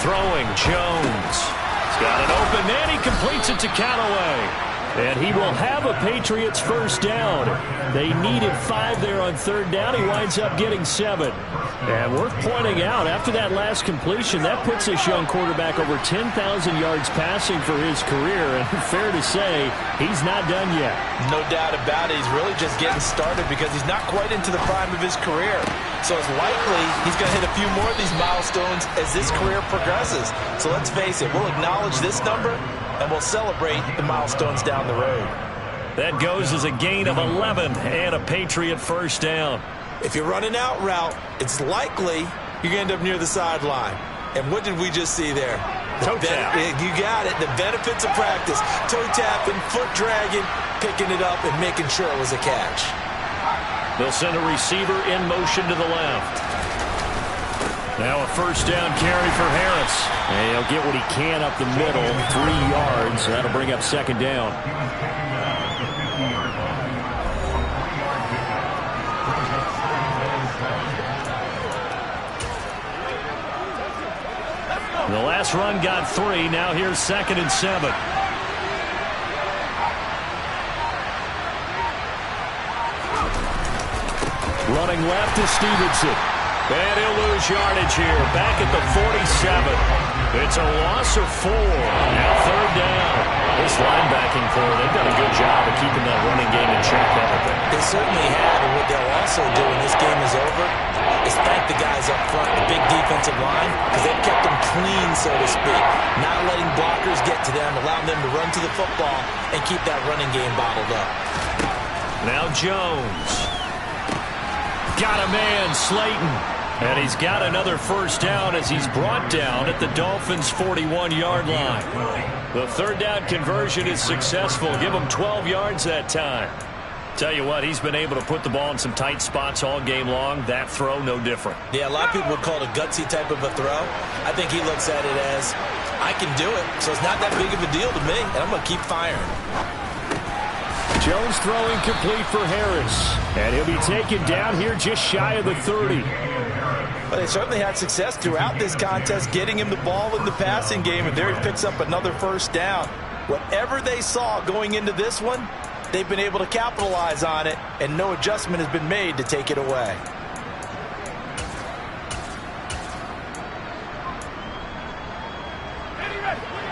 Throwing, Jones. He's got an open man. He completes it to Callaway. And he will have a Patriots first down. They needed 5 there on 3rd down. He winds up getting 7. And worth pointing out, after that last completion, that puts this young quarterback over 10,000 yards passing for his career. And fair to say, he's not done yet. No doubt about it. He's really just getting started because he's not quite into the prime of his career. So it's likely he's going to hit a few more of these milestones as this career progresses. So let's face it, we'll acknowledge this number, and we'll celebrate the milestones down the road. That goes as a gain of 11 and a Patriot first down. If you're running out route, it's likely you're going to end up near the sideline. And what did we just see there? Toe tap. You got it. The benefits of practice. Toe tapping, foot dragging, picking it up, and making sure it was a catch. They'll send a receiver in motion to the left. Now a first down carry for Harris. And he'll get what he can up the middle, 3 yards. That'll bring up second down. The last run got 3. Now here's 2nd and 7. Running left is Stevenson. And he'll lose yardage here. Back at the 47. It's a loss of 4. Now 3rd down. This linebacking core, they've done a good job of keeping that running game in check, haven't they? They certainly have. And what they'll also do when this game is over is thank the guys up front, the big defensive line, because they've kept them clean, so to speak. Not letting blockers get to them, allowing them to run to the football and keep that running game bottled up. Now Jones. Got a man, Slayton. And he's got another first down as he's brought down at the Dolphins' 41-yard line. The 3rd down conversion is successful. Give him 12 yards that time. Tell you what, he's been able to put the ball in some tight spots all game long. That throw, no different. Yeah, a lot of people would call it a gutsy type of a throw. I think he looks at it as, I can do it, so it's not that big of a deal to me, and I'm going to keep firing. Jones throwing complete for Harris. And he'll be taken down here just shy of the 30. But they certainly had success throughout this contest getting him the ball in the passing game, and there he picks up another first down. Whatever they saw going into this one, they've been able to capitalize on it, and no adjustment has been made to take it away.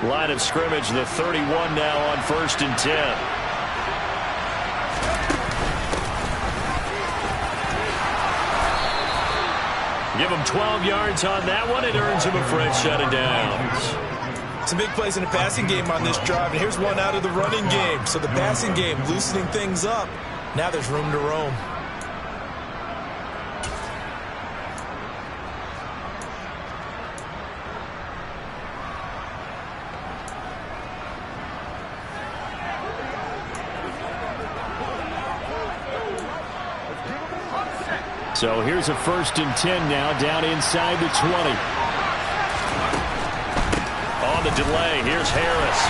Line of scrimmage, the 31 now on 1st and 10. Give him 12 yards on that one. It earns him a fresh set of downs. Some big plays in the passing game on this drive, and here's one out of the running game. So the passing game loosening things up. Now there's room to roam. So here's a 1st and 10 now, down inside the 20. On the delay, here's Harris.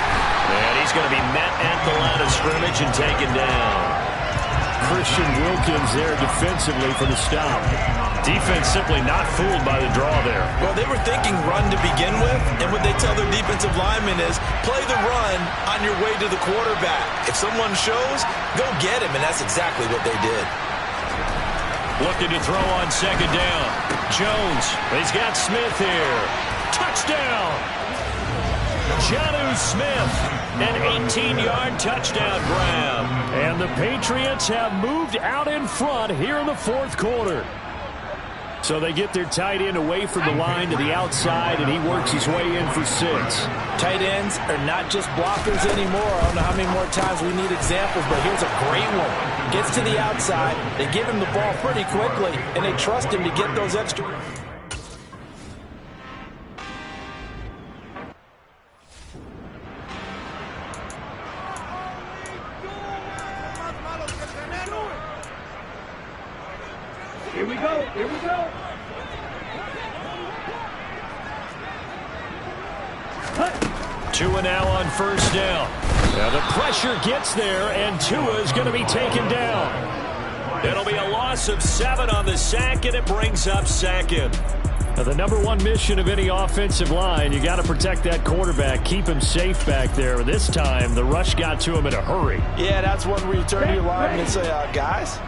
And he's going to be met at the line of scrimmage and taken down. Christian Wilkins there defensively for the stop. Defense simply not fooled by the draw there. Well, they were thinking run to begin with, and what they tell their defensive linemen is play the run on your way to the quarterback. If someone shows, go get him, and that's exactly what they did. Looking to throw on 2nd down. Jones, he's got Smith here. Touchdown! Jonnu Smith, an 18-yard touchdown grab. And the Patriots have moved out in front here in the 4th quarter. So they get their tight end away from the line to the outside, and he works his way in for 6. Tight ends are not just blockers anymore. I don't know how many more times we need examples, but here's a great one. Gets to the outside, they give him the ball pretty quickly, and they trust him to get those extra. Here we go, here we go. Tua now on 1st down. Now the pressure gets there, and Tua is going to be taken down. It'll be a loss of 7 on the sack, and it brings up 2nd. Now the #1 mission of any offensive line, you got to protect that quarterback, keep him safe back there. This time, the rush got to him in a hurry. Yeah, that's one where you turn to your lineman and say, guys,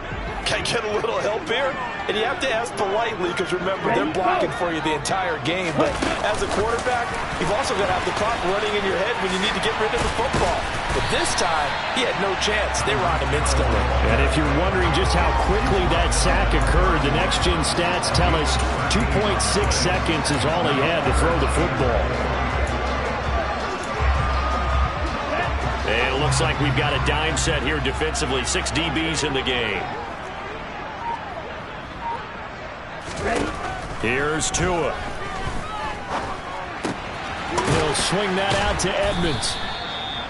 can I get a little help here? And you have to ask politely because, remember, they're blocking for you the entire game. But as a quarterback, you've also got to have the clock running in your head when you need to get rid of the football. But this time, he had no chance. They were on him instantly. And if you're wondering just how quickly that sack occurred, the next-gen stats tell us 2.6 seconds is all he had to throw the football. looks like we've got a dime set here defensively. 6 DBs in the game. Here's Tua. He'll swing that out to Edmonds.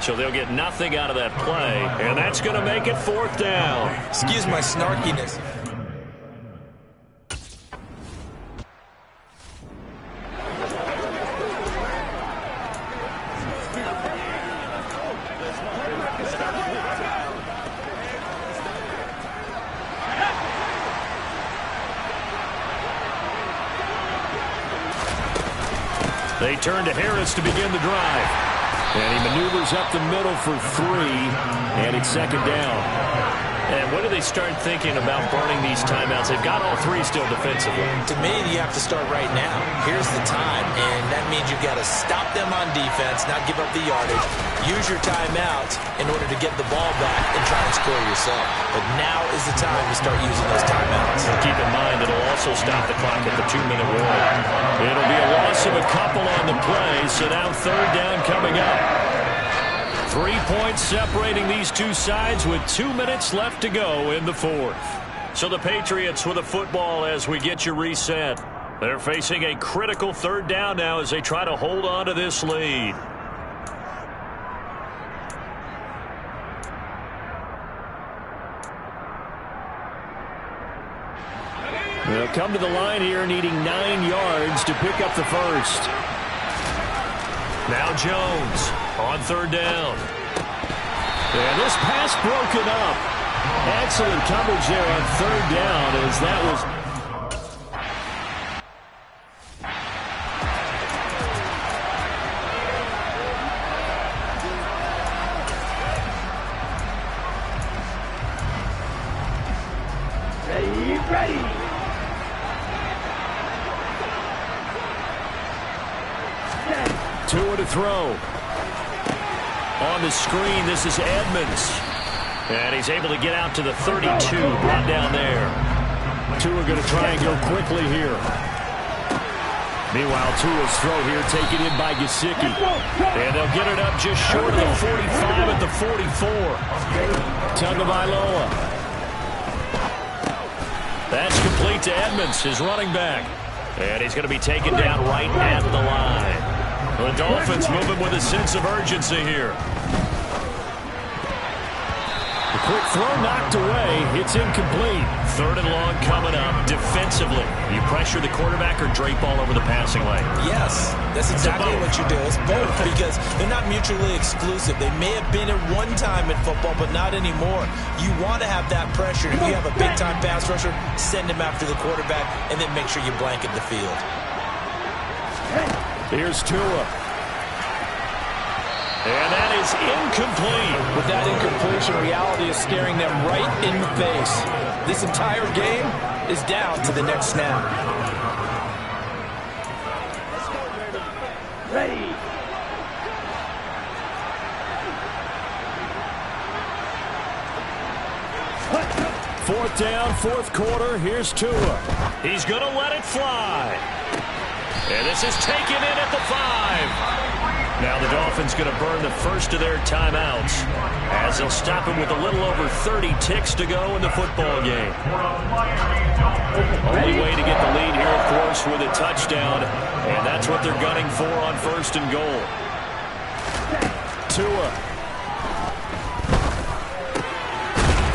So they'll get nothing out of that play, and that's going to make it 4th down. Excuse my snarkiness. They turn to Harris to begin the drive. And he maneuvers up the middle for 3, and it's 2nd down. And when do they start thinking about burning these timeouts? They've got all 3 still defensively. To me, you have to start right now. Here's the time, and that means you've got to stop them on defense, not give up the yardage. Use your timeout in order to get the ball back and try and score yourself. But now is the time to start using those timeouts. Keep in mind, it'll also stop the clock at the 2-minute warning. It'll be a loss of a couple on the play, so now 3rd down coming up. 3 points separating these two sides with 2 minutes left to go in the 4th. So the Patriots with a football as we get you reset. They're facing a critical 3rd down now as they try to hold on to this lead. They'll come to the line here needing 9 yards to pick up the first. Now Jones on 3rd down. And this pass broken up. Excellent coverage there on 3rd down as that was... Ready. Tua to throw. On the screen, this is Edmonds. And he's able to get out to the 32, brought down there. Tua going to try and go quickly here. Meanwhile, Tua's throw here taken in by Gesicki. And they'll get it up just short of the 45 at the 44. Tagovailoa. That's complete to Edmonds, his running back. And he's going to be taken down right at the line. The Dolphins moving with a sense of urgency here. The quick throw knocked away. It's incomplete. 3rd and long coming up defensively. You pressure the quarterback or drape all over the passing lane? Yes, that's exactly what you do. It's both because they're not mutually exclusive. They may have been at one time in football, but not anymore. You want to have that pressure. If you have a big-time pass rusher, send him after the quarterback, and then make sure you blanket the field. Here's Tua. And that is incomplete. With that incompletion, reality is staring them right in the face. This entire game is down to the next snap. Ready. 4th down, 4th quarter. Here's Tua. He's going to let it fly. And this is taken in at the 5. Now the Dolphins going to burn the first of their timeouts as they'll stop him with a little over 30 ticks to go in the football game. Only way to get the lead here, of course, with a touchdown, and that's what they're gunning for on 1st and goal. Tua.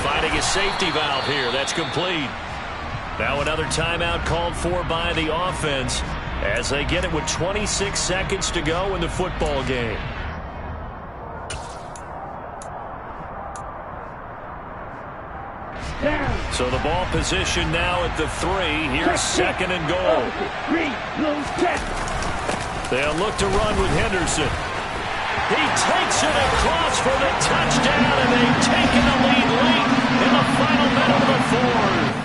Finding a safety valve here. That's complete. Now another timeout called for by the offense as they get it with 26 seconds to go in the football game. So the ball position now at the 3. Here's 2nd and goal. They'll look to run with Henderson. He takes it across for the touchdown, and they've taken the lead late in the final minute of the 4th.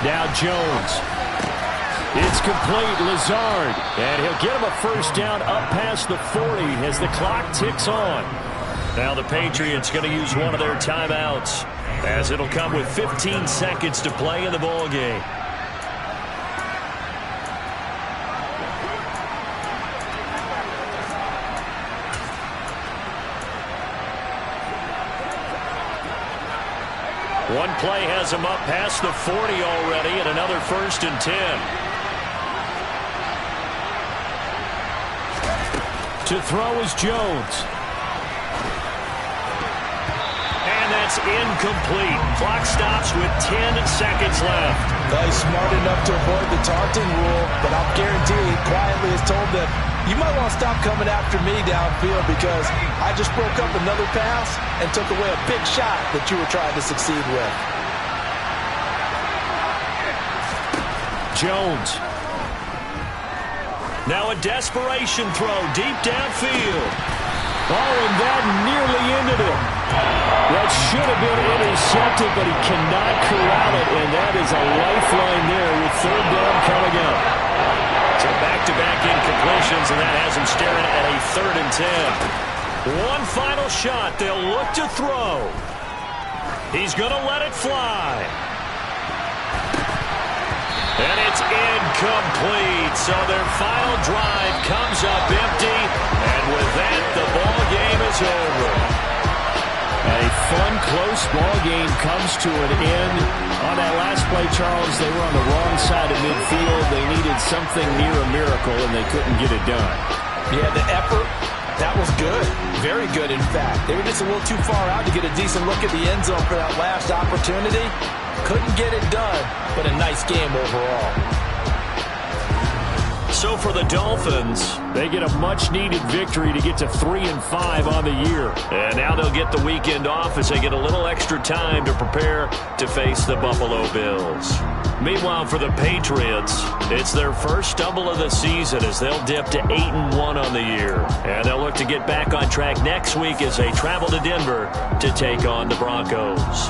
Now Jones. It's complete. Lazard. And he'll get him a first down up past the 40 as the clock ticks on. Now the Patriots going to use one of their timeouts, as it'll come with 15 seconds to play in the ball game. One play has him up past the 40 already, and another 1st and 10. To throw is Jones. And that's incomplete. Clock stops with 10 seconds left. He's smart enough to avoid the taunting rule, but I'll guarantee he quietly has told them, you might want to stop coming after me downfield because I just broke up another pass and took away a big shot that you were trying to succeed with. Jones. Now a desperation throw deep downfield. Oh, and that nearly ended it. That should have been intercepted, but he cannot corral it, and that is a lifeline there with 3rd down coming up. So back-to-back incompletions, and that has him staring at a 3rd and 10. One final shot. They'll look to throw. He's going to let it fly. And it's incomplete. So their final drive comes up empty, and with that, the ball game is over. A fun, close ball game comes to an end. On that last play, Charles, they were on the wrong side of midfield. They needed something near a miracle, and they couldn't get it done. Yeah, the effort, that was good. Very good, in fact. They were just a little too far out to get a decent look at the end zone for that last opportunity. Couldn't get it done, but a nice game overall. So for the Dolphins, they get a much-needed victory to get to 3-5 on the year. And now they'll get the weekend off as they get a little extra time to prepare to face the Buffalo Bills. Meanwhile, for the Patriots, it's their first stumble of the season as they'll dip to 8-1 on the year. And they'll look to get back on track next week as they travel to Denver to take on the Broncos.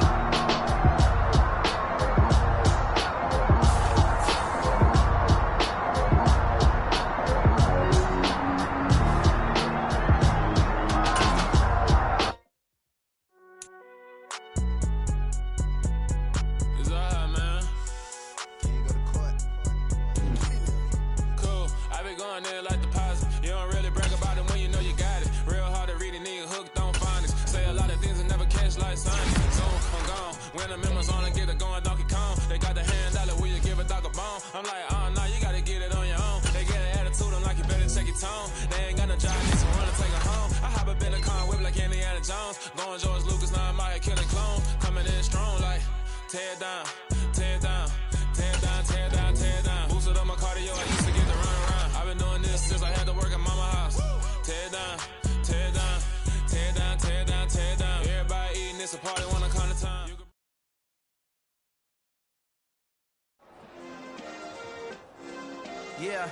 Yeah.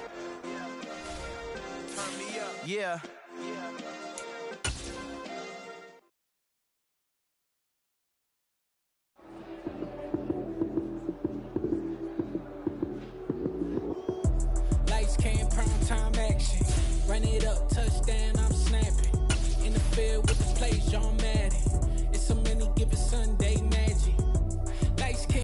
Turn me up. Yeah. Lights came, prime time action. Run it up, touchdown, I'm snapping. In the field with the plays, John